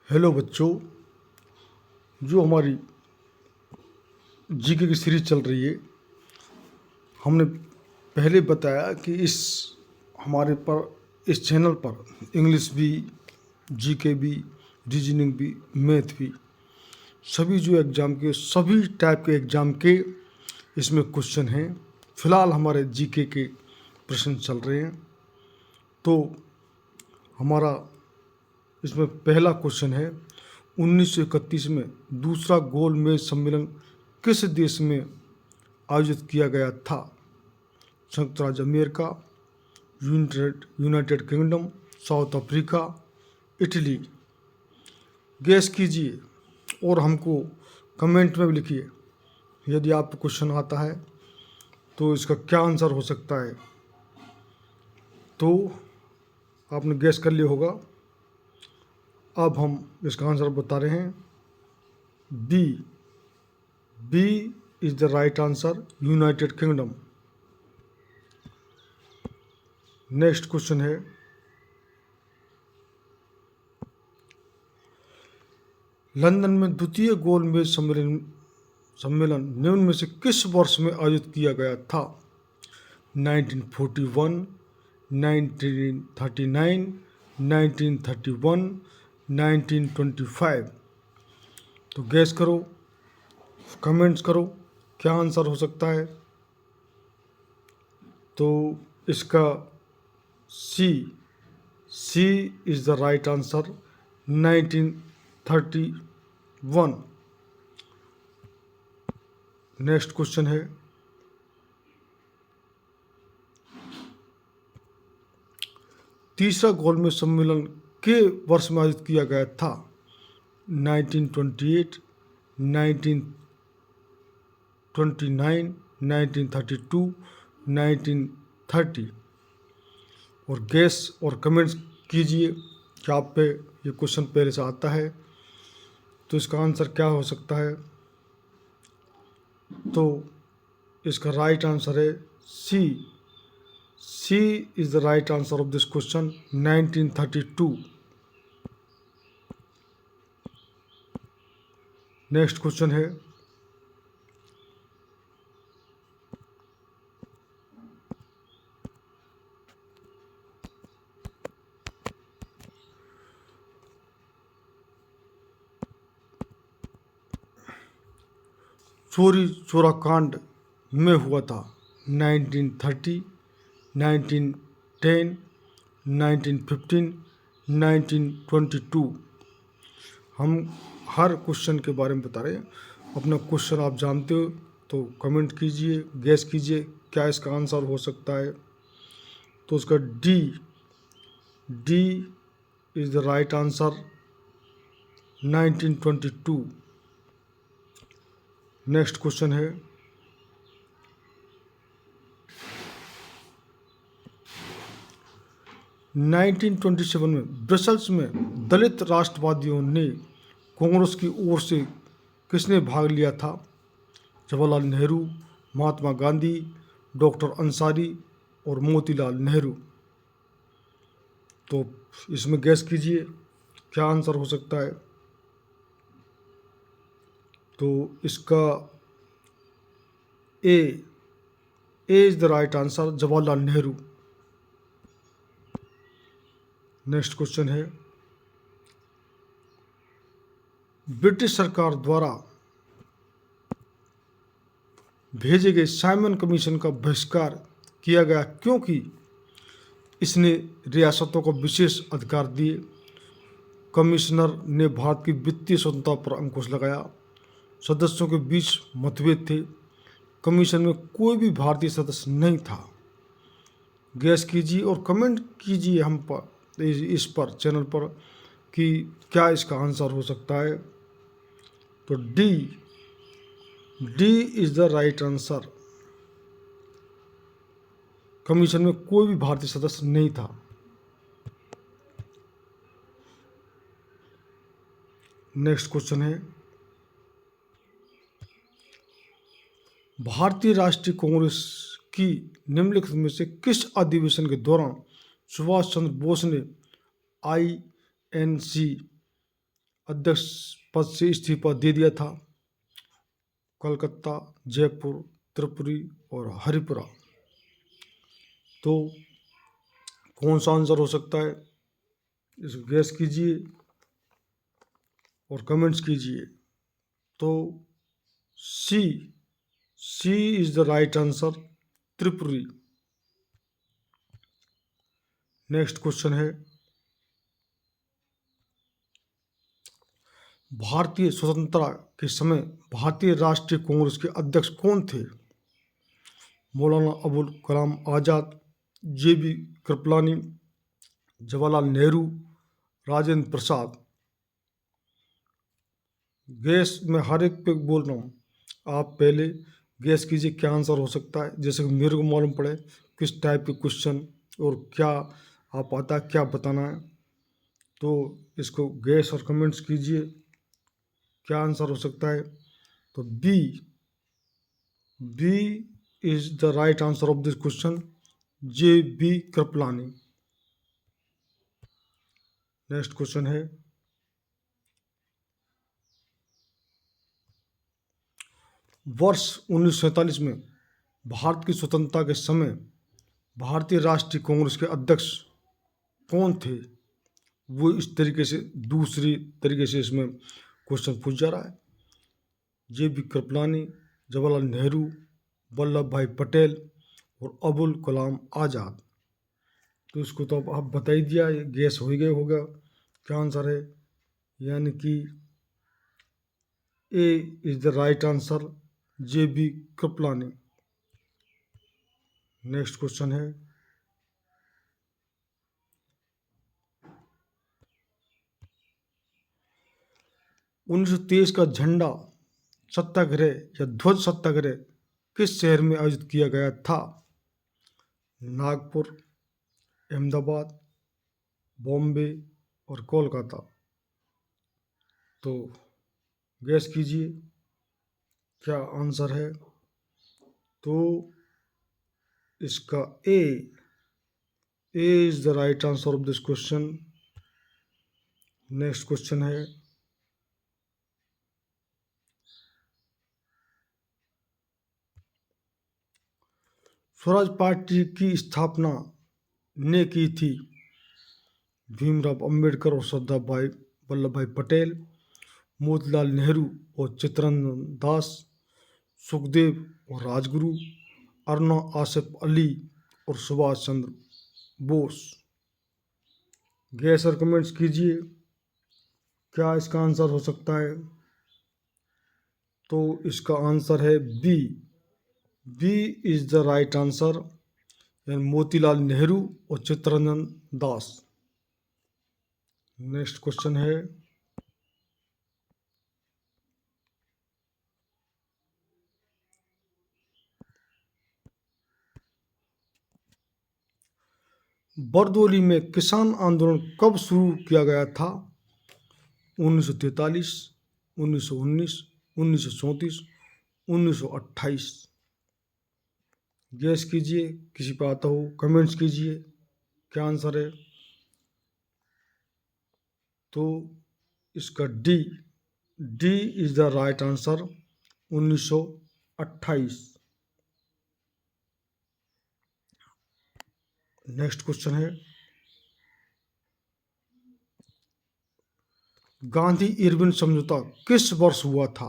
Hello बच्चों, जो हमारी जीके की सीरीज चल रही है, हमने पहले बताया कि इस चैनल पर इंग्लिश भी, जीके भी, रीजनिंग भी, मैथ भी, सभी टाइप के एग्ज़ाम के इसमें क्वेश्चन हैं। फ़िलहाल हमारे जीके के प्रश्न चल रहे हैं। तो हमारा इसमें पहला क्वेश्चन है, 1931 में दूसरा गोलमेज सम्मेलन किस देश में आयोजित किया गया था? संयुक्त राज्य America, United kingdom, south Africa, Italy. Gas कीजिए और हमको कमेंट में भी लिखिए। यदि आपको क्वेश्चन आता है तो इसका क्या आंसर हो सकता है। तो आपने गैस कर लिया होगा। अब हम इसका आंसर बता रहे हैं। B is the right answer, United Kingdom. Next question है, लंदन में द्वितीय गोलमेज सम्मेलन निम्न में से किस वर्ष में आयोजित किया गया था? 1941, 1939, 1931, 1925। तो गैस करो, कमेंट्स करो, क्या आंसर हो सकता है। तो इसका C is the right answer, 1931। Next question है, तीसरा गोलमेज सम्मेलन के वर्ष में आयोजित किया गया था? 1928, 1929, 1932, 1930। और गैस और कमेंट्स कीजिए कि आप पे ये क्वेश्चन पहले से आता है तो इसका आंसर क्या हो सकता है। तो इसका राइट आंसर है C is the right answer of this question, 1932। Next question है, चोरी चोरा कांड में हुआ था? 1930, 1910, 1915, 1922। हम हर क्वेश्चन के बारे में बता रहे हैं। अपना क्वेश्चन आप जानते हो तो कमेंट कीजिए, गैस कीजिए क्या इसका आंसर हो सकता है। तो उसका D is the right answer, 1922। Next question है, नाइनटीन 1927 में ब्रसल्स में दलित राष्ट्रवादियों ने कांग्रेस की ओर से किसने भाग लिया था? जवाहरलाल नेहरू, महात्मा गांधी, डॉक्टर अंसारी और मोतीलाल नेहरू। तो इसमें गैस कीजिए क्या आंसर हो सकता है। तो इसका A is the right answer, Jawaharlal Nehru. Next question है, ब्रिटिश सरकार द्वारा भेजे गए साइमन कमीशन का बहिष्कार किया गया क्योंकि इसने रियासतों को विशेष अधिकार दिए। कमिश्नर ने भारत की वित्तीय स्वतंत्रता पर अंकुश लगाया। सदस्यों के बीच मतभेद थे। कमीशन में कोई भी भारतीय सदस्य नहीं था। गैस कीजिए और कमेंट कीजिए हम पर, इस पर चैनल पर, कि क्या इसका आंसर हो सकता है। तो D is the right answer, commission में कोई भी भारतीय सदस्य नहीं था। नेक्स्ट क्वेश्चन है, भारतीय राष्ट्रीय कांग्रेस की निम्नलिखित में से किस अधिवेशन के दौरान सुभाष चंद्र बोस ने INC अध्यक्ष पद से इस्तीफा दे दिया था? कलकत्ता, जयपुर, त्रिपुरी और हरिपुरा। तो कौन सा आंसर हो सकता है, इसको गैस कीजिए और कमेंट्स कीजिए। तो C C is the right answer, Tripuri. Next question है, भारतीय स्वतंत्रता के समय भारतीय राष्ट्रीय कांग्रेस के अध्यक्ष कौन थे? मौलाना अबुल कलाम आज़ाद, JB कृपलानी, जवाहरलाल नेहरू, राजेंद्र प्रसाद। गैस मैं हर एक पे बोल रहा हूँ, आप पहले गैस कीजिए क्या आंसर हो सकता है, जैसे कि मेरे को मालूम पड़े किस टाइप के क्वेश्चन और क्या आप आता है, क्या बताना है। तो इसको गैस और कमेंट्स कीजिए क्या आंसर हो सकता है। तो B is the right answer of this question, JB Kripalani. Next question है, वर्ष 1947 में भारत की स्वतंत्रता के समय भारतीय राष्ट्रीय कांग्रेस के अध्यक्ष कौन थे? वो इस तरीके से दूसरी तरीके से इसमें क्वेश्चन पूछ जा रहा है। JB कृपलानी, जवाहरलाल नेहरू, वल्लभ भाई पटेल और अबुल कलाम आज़ाद। तो इसको तो अब आप बता ही दिया, ये गैस हो ही गया होगा क्या आंसर है, यानी कि A is the right answer, JB Kripalani. Next question है, उन्नीस सौ तेईस का झंडा सत्याग्रह या ध्वज सत्याग्रह किस शहर में आयोजित किया गया था? नागपुर, अहमदाबाद, बॉम्बे और कोलकाता। तो गैस कीजिए क्या आंसर है। तो इसका A is the right answer of this question. Next question है, स्वराज पार्टी की स्थापना ने की थी? भीमराव अंबेडकर और सरदार भाई वल्लभ भाई पटेल, मोतीलाल नेहरू और चित्तरंजन दास, सुखदेव और राजगुरु, अरुणा आसिफ अली और सुभाष चंद्र बोस। गैस और कमेंट्स कीजिए क्या इसका आंसर हो सकता है। तो इसका आंसर है B is the right answer, यानी मोतीलाल नेहरू और चित्तरंजन दास। नेक्स्ट क्वेश्चन है, बरदौली में किसान आंदोलन कब शुरू किया गया था? 1943, 1919, 1934, 1928। गैस कीजिए, किसी पे आता हो कमेंट्स कीजिए क्या आंसर है। तो इसका D is the right answer, 1928। Next question है, गांधी इरविन समझौता किस वर्ष हुआ था?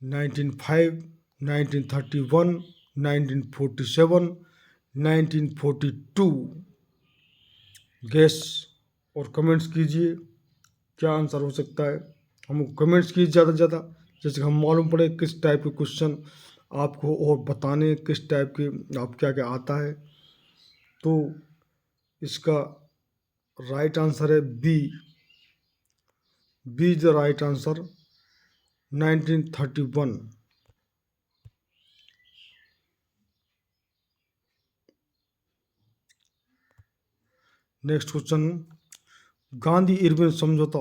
1905, 1931, 1947, 1942। गैस और कमेंट्स कीजिए क्या आंसर हो सकता है। हमको कमेंट्स कीजिए ज़्यादा से ज़्यादा, जैसे कि हम मालूम पड़े किस टाइप के क्वेश्चन आपको और बताने किस टाइप के आप क्या क्या आता है। तो इसका राइट आंसर है B is the right answer, 1931। Next question, Gandhi Irwin समझौता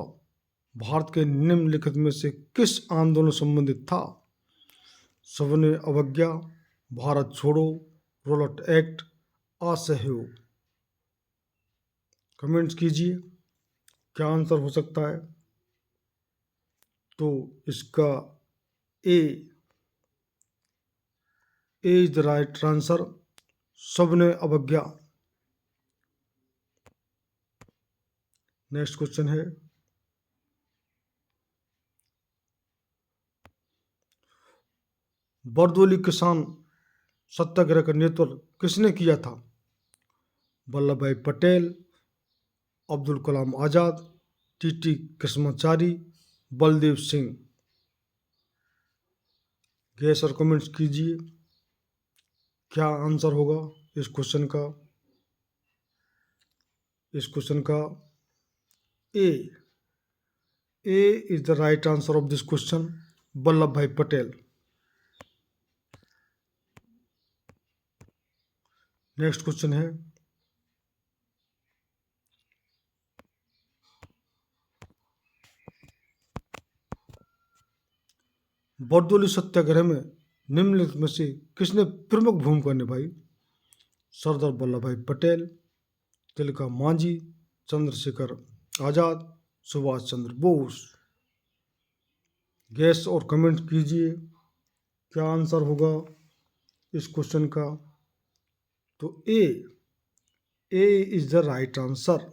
भारत के निम्नलिखित में से किस आंदोलन से संबंधित था? सविनय अवज्ञा, भारत छोड़ो, रोलट एक्ट, असहयोग। कमेंट्स कीजिए क्या आंसर हो सकता है। तो इसका A is the right answer. सबने अवज्ञा। नेक्स्ट क्वेश्चन है, बरदोली किसान सत्याग्रह का नेतृत्व किसने किया था? वल्लभ भाई पटेल, अब्दुल कलाम आजाद, टीटी कृष्णाचारी, बलदेव सिंह। गैस और कमेंट्स कीजिए क्या आंसर होगा इस क्वेश्चन का। A is the right answer of this question, Vallabh Bhai Patel. Next question है, बरदोली सत्याग्रह में निम्नलिखित में से किसने प्रमुख भूमिका निभाई? सरदार वल्लभ भाई पटेल, तिलका मांझी, चंद्रशेखर आजाद, सुभाष चंद्र बोस। गैस और कमेंट कीजिए क्या आंसर होगा इस क्वेश्चन का। तो ए is the right answer,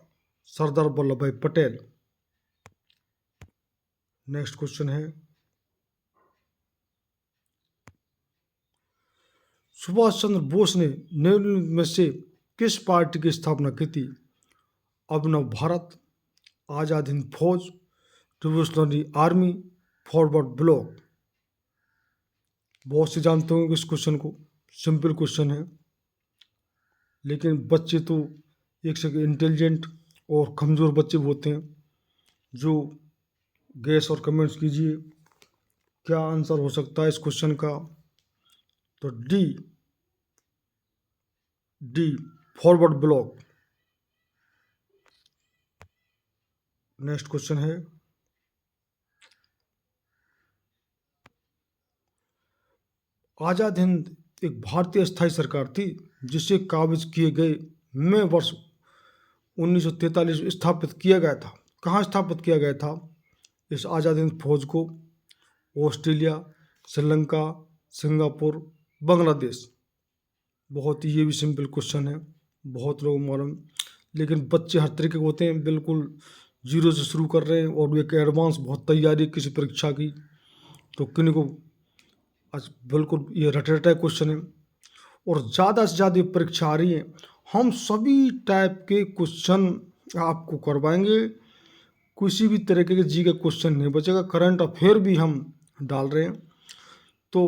Sardar Vallabh Bhai Patel. Next question Subhash, सुभाष चंद्र बोस ने निम्नलिखित में से किस पार्टी की स्थापना की थी? अभिनव भारत, आजाद हिंद फौज, रिवोल्यूशनरी आर्मी, फॉरवर्ड ब्लॉक। बहुत से जानते होंगे इस क्वेश्चन को, सिंपल क्वेश्चन है, लेकिन बच्चे तो एक से इंटेलिजेंट और कमज़ोर बच्चे भी होते हैं। जो गैस और कमेंट्स कीजिए क्या आंसर हो सकता है इस क्वेश्चन का। तो D forward block. Next question है, आज़ाद हिंद एक भारतीय स्थायी सरकार थी जिसे काबिज किए गए में वर्ष 1943 में स्थापित किया गया था। कहाँ स्थापित किया गया था इस आज़ाद हिंद फौज को? Australia, Sri Lanka, Singapore, Bangladesh. बहुत ही ये भी सिंपल क्वेश्चन है, बहुत लोग मालूम, लेकिन बच्चे हर तरीके के होते हैं, बिल्कुल जीरो से शुरू कर रहे हैं और एक एडवांस बहुत तैयारी किसी परीक्षा की, तो किन्हीं को आज बिल्कुल ये रटे रटा क्वेश्चन है। और ज़्यादा से ज़्यादा परीक्षा आ रही है, हम सभी टाइप के क्वेश्चन आपको करवाएंगे, किसी भी तरीके के जी का क्वेश्चन नहीं बचेगा। करंट अफेयर भी हम डाल रहे हैं, तो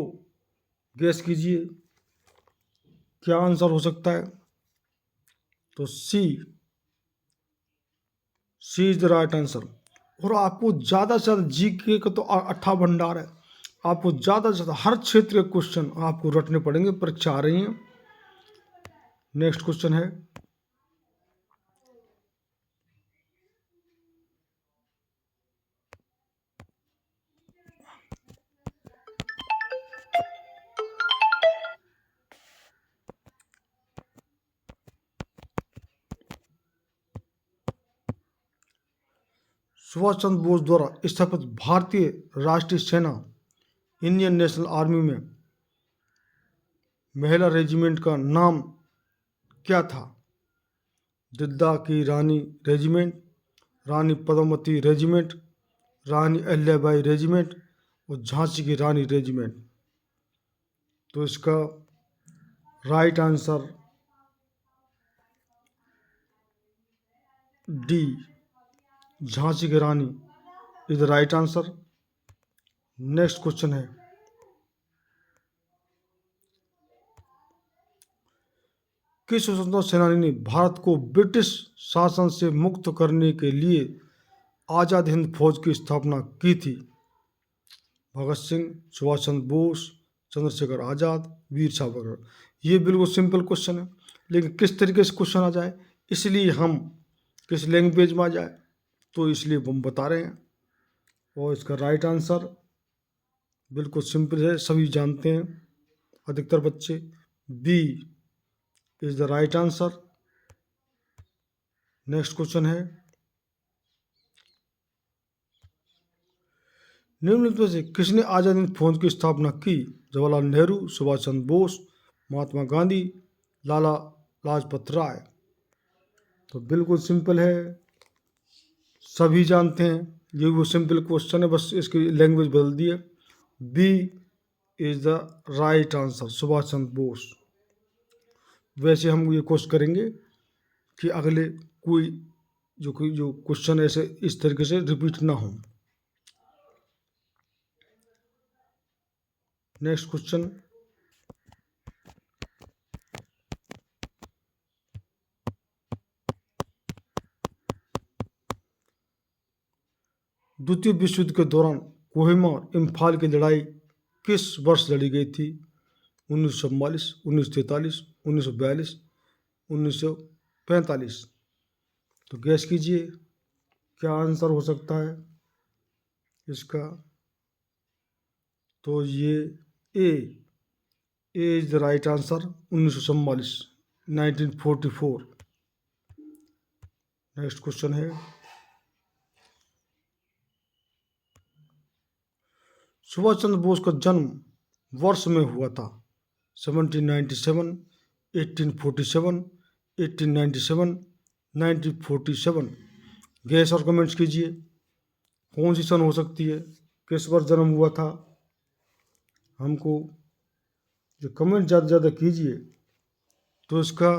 गैस कीजिए क्या आंसर हो सकता है। तो सी इज द राइट आंसर। और आपको ज़्यादा से ज़्यादा जी के का तो अट्ठा भंडार है, आपको ज़्यादा से ज़्यादा हर क्षेत्र के क्वेश्चन आपको रटने पड़ेंगे, परीक्षा आ रही हैं। नेक्स्ट क्वेश्चन है, सुभाष चंद्र बोस द्वारा स्थापित भारतीय राष्ट्रीय सेना इंडियन नेशनल आर्मी में महिला रेजिमेंट का नाम क्या था? दिद्दा की रानी रेजिमेंट, रानी पद्मावती रेजिमेंट, रानी अहिल्याबाई रेजिमेंट और झांसी की रानी रेजिमेंट। तो इसका राइट आंसर डी झांसी की Rani is the right answer. Next question है, किस स्वतंत्रता सेनानी ने भारत को ब्रिटिश शासन से मुक्त करने के लिए आज़ाद हिंद फौज की स्थापना की थी? भगत सिंह, सुभाष चंद्र बोस, चंद्रशेखर आज़ाद, वीर सावरकर। ये बिल्कुल सिंपल क्वेश्चन है, लेकिन किस तरीके से क्वेश्चन आ जाए, इसलिए हम किस लैंग्वेज में आ जाए, तो इसलिए हम बता रहे हैं। और इसका राइट आंसर बिल्कुल सिंपल है, सभी जानते हैं अधिकतर बच्चे, B is the right answer. Next question है, निम्नलिखित में से किसने आज़ाद हिंद फौज की स्थापना की? जवाहरलाल नेहरू, सुभाष चंद्र बोस, महात्मा गांधी, लाला लाजपत राय। तो बिल्कुल सिंपल है, सभी जानते हैं, ये वो सिंपल क्वेश्चन है, बस इसकी लैंग्वेज बदल दी है। B is the right answer, Subhash Chandra Bose. वैसे हम ये कोशिश करेंगे कि अगले कोई जो क्वेश्चन ऐसे इस तरीके से रिपीट ना हो। नेक्स्ट क्वेश्चन, द्वितीय विश्व युद्ध के दौरान कोहिमा और इम्फाल की लड़ाई किस वर्ष लड़ी गई थी? 1944, 1943, 1942, 1945। तो गैस कीजिए क्या आंसर हो सकता है इसका। तो ये A is the right answer, 1944, 1944। Next question Subhash, सुभाष चंद्र बोस का जन्म वर्ष में हुआ था? 1797, 1847, 1897, 1947। गैस और कमेंट्स कीजिए कौन सी सन हो सकती है, किस वर्ष जन्म हुआ था। हमको जो कमेंट ज़्यादा ज़्यादा कीजिए तो इसका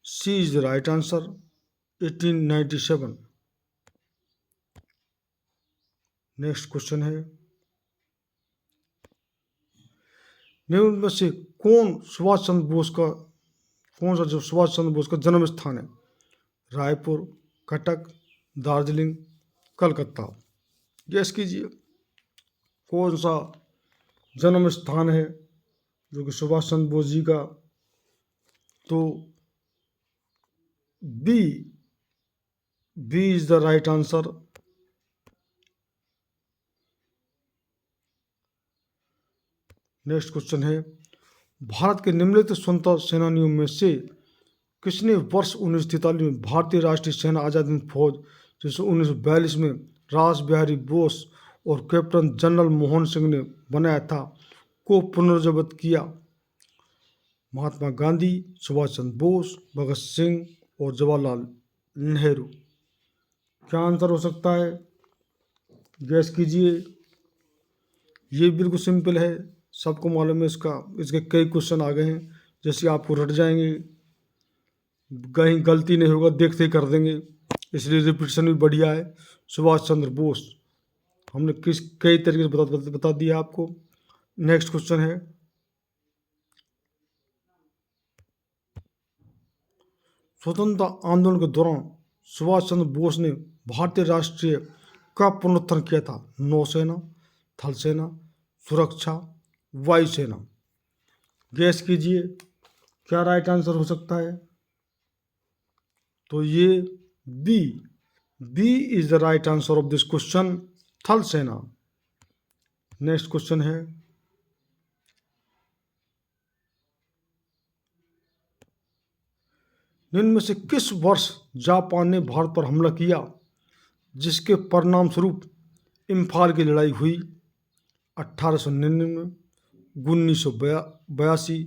C is the right answer, 1897। Next question है, निम्न में से कौन सुभाष चंद्र बोस का कौन सा जो सुभाष चंद्र बोस का जन्म स्थान है? रायपुर, कटक, दार्जिलिंग, कलकत्ता। गैस कीजिए कौन सा जन्म स्थान है जो कि सुभाष चंद्र बोस जी का। तो B is the right answer. Next question है, भारत के निम्नलिखित स्वतंत्रता सेनानियों में से किसने वर्ष 1943 में भारतीय राष्ट्रीय सेना आज़ाद हिंद फौज, जैसे 1942 में रास बिहारी बोस और कैप्टन जनरल मोहन सिंह ने बनाया था, को पुनर्जीवित किया? महात्मा गांधी, सुभाष चंद्र बोस, भगत सिंह और जवाहरलाल नेहरू। क्या आंसर हो सकता है? गैस कीजिए। ये बिल्कुल सिंपल है, सबको मालूम है इसका, इसके कई क्वेश्चन आ गए हैं, जैसे आपको रट जाएंगे, कहीं गलती नहीं होगा, देखते ही कर देंगे, इसलिए रिपीटिशन भी बढ़िया है। सुभाष चंद्र बोस हमने कई तरीके से बता दिया आपको। नेक्स्ट क्वेश्चन है, स्वतंत्रता आंदोलन के दौरान सुभाष चंद्र बोस ने भारतीय राष्ट्रीय का पुनरुत्थान किया था? नौसेना, थल सेना, सुरक्षा, वायुसेना। गैस कीजिए क्या राइट आंसर हो सकता है। तो ये B is the right answer of this question, थल सेना। नेक्स्ट क्वेश्चन है, निम्न में से किस वर्ष जापान ने भारत पर हमला किया जिसके परिणाम स्वरूप इम्फाल की लड़ाई हुई? 1899, 1982,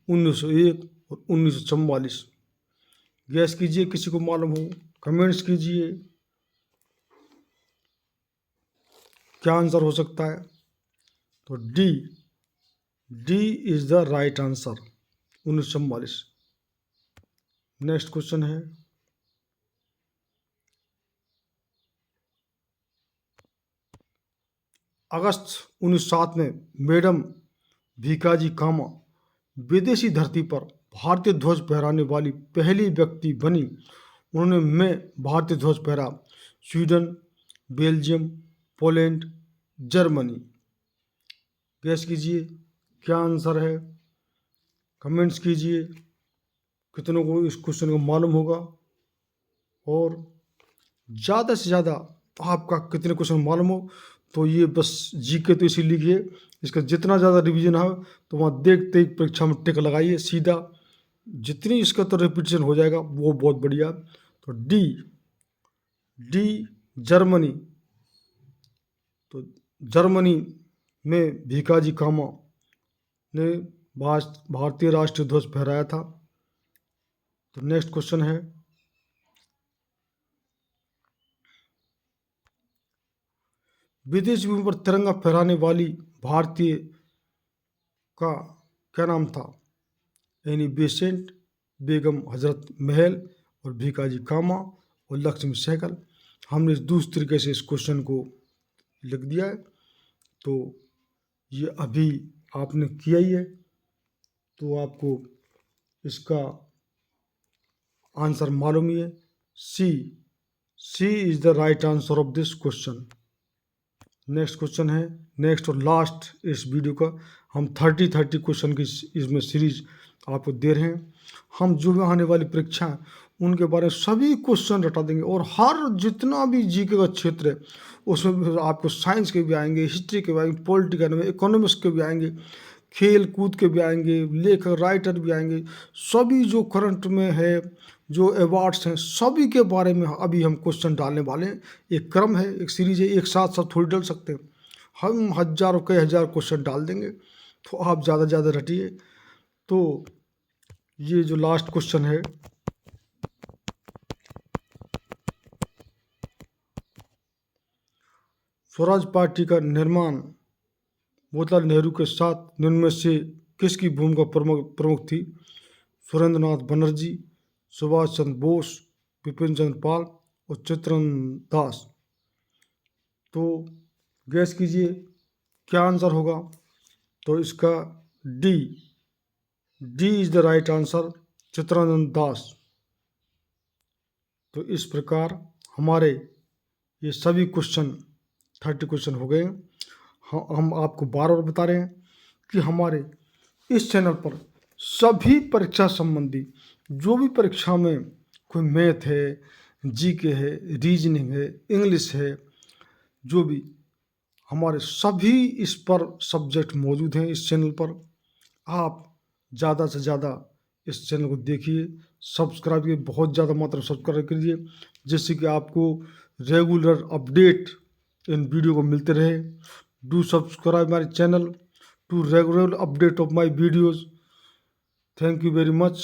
1901 और 1944। गैस कीजिए, किसी को मालूम हो कमेंट्स कीजिए क्या आंसर हो सकता है। तो D is the right answer, 1944। Next question है, अगस्त 1907 में मैडम भीकाजी कामा विदेशी धरती पर भारतीय ध्वज फहराने वाली पहली व्यक्ति बनी। उन्होंने में भारतीय ध्वज फहरा Sweden, Belgium, Poland, Germany. Gas कीजिए क्या आंसर है, कमेंट्स कीजिए कितनों को इस क्वेश्चन को मालूम होगा, और ज़्यादा से ज़्यादा आपका कितने क्वेश्चन मालूम हो तो ये बस जीके तो इसी लिखिए, इसका जितना ज़्यादा रिवीजन है तो वहाँ देखते ही परीक्षा में टिक लगाइए सीधा, जितनी इसका तो रिपीटिशन हो जाएगा वो बहुत बढ़िया। तो डी डी जर्मनी, तो जर्मनी में भीकाजी कामा ने भारतीय राष्ट्रीय ध्वज फहराया था। तो नेक्स्ट क्वेश्चन है, विदेश भूमि पर तिरंगा फहराने वाली भारतीय का क्या नाम था? एनी बेसेंट, बेगम हजरत महल और भीकाजी कामा और लक्ष्मी सहगल। हमने दूसरे तरीके से इस क्वेश्चन को लिख दिया है। तो ये अभी आपने किया ही है, तो आपको इसका आंसर मालूम ही है। C is the right answer of this question. Next question है, नेक्स्ट और लास्ट इस वीडियो का, हम 30 क्वेश्चन की इसमें सीरीज आपको दे रहे हैं। हम जो भी आने वाली परीक्षा है उनके बारे में सभी क्वेश्चन रटा देंगे, और हर जितना भी जीके का क्षेत्र है उसमें भी आपको साइंस के भी आएंगे, हिस्ट्री के भी आएंगे, पॉलिटिकल में, इकोनॉमिक्स के भी आएंगे, खेल कूद के भी आएंगे, लेखक राइटर भी आएंगे। सभी जो करंट में है, जो अवार्ड्स हैं, सभी के बारे में अभी हम क्वेश्चन डालने वाले हैं। एक क्रम है, एक सीरीज है, एक साथ सब थोड़ी डाल सकते हैं। हम हजारों कई हज़ार क्वेश्चन डाल देंगे, तो आप ज़्यादा ज़्यादा रटिए। तो ये जो लास्ट क्वेश्चन है, स्वराज पार्टी का निर्माण मोतीलाल नेहरू के साथ निम्न में से किसकी भूमिका प्रमुख थी? सुरेंद्र नाथ बनर्जी, सुभाष चंद्र बोस, विपिन चंद्र पाल और चित्तरंजन दास। तो गैस कीजिए क्या आंसर होगा? तो इसका D is the right answer, Chittaranjan Das. तो इस प्रकार हमारे ये सभी क्वेश्चन 30 क्वेश्चन हो गए। हम आपको बार बार बता रहे हैं कि हमारे इस चैनल पर सभी परीक्षा संबंधी, जो भी परीक्षा में कोई मैथ है, जीके है, रीजनिंग है, इंग्लिश है, जो भी हमारे सभी इस पर सब्जेक्ट मौजूद हैं इस चैनल पर। आप ज़्यादा से ज़्यादा इस चैनल को देखिए, सब्सक्राइब कीजिए, बहुत ज़्यादा मात्रा में सब्सक्राइब कीजिए, जिससे कि आपको रेगुलर अपडेट इन वीडियो को मिलते रहे। Do subscribe my channel to regular update of my videos. Thank you very much.